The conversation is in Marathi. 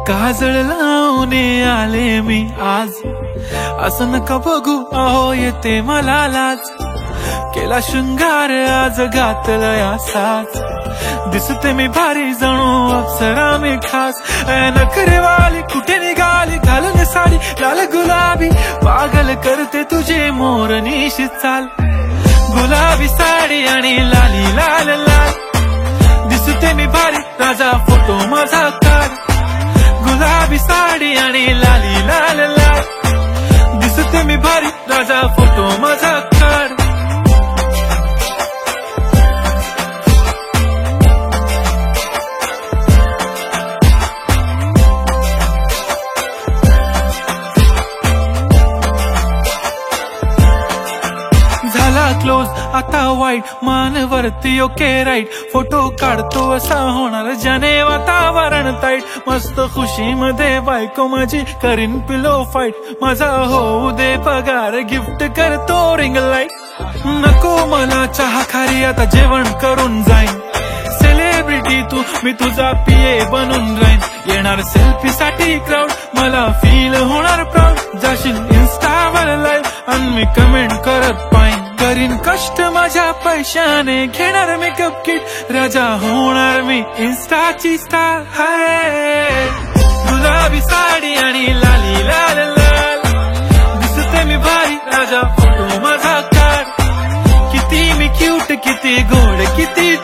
काजळ लावून आले मी आज, असं नका बघू अहो येते मला लाज. केला शृंगार आज घातलं या साज, दिसते मी भारी जणू अप्सरा मी खास. नखरेवाली कुठे निघाली घालून साडी लाल गुलाबी, पागल करते तुझे मोरनीशी चाल. गुलाबी साडी आणि लाली लाल लाल, दिसते मी भारी राजा फोटो माझा काढ. गुलाबी साडी आणि लाली लाल लाल, दिसते मी भारी राजा फोटो माझा काढ. झाला क्लोज आता वाईट, मानवरती ओके राईट. फोटो काढतो असा होणार ज्याने वातावरण ताईट. मस्त खुशी मध्ये बायको माझी करीन पिलो फाईट. माझा होऊ दे पगार गिफ्ट करतो रिंग लाईट. नको मला चहा खारी आता जेवण करून जाईन. सेलिब्रिटी तू मी तुझा पिये बनून राहीन. येणार सेल्फी साठी क्राऊड मला फील होणार प्राऊड. जाशील इन्स्टावर लाईव्ह आणि मी कमेंट करत पाहिन. करीन कष्ट माझ्या पैशाने घेणार मेकअप किट. राजा होणार मी इन्स्टाची स्टार. हाय गुलाबी साडी आणि लाली लाल लाल, दिसते मी भारी राजा फोटो माझा काढ. किती मी क्यूट किती गोड किती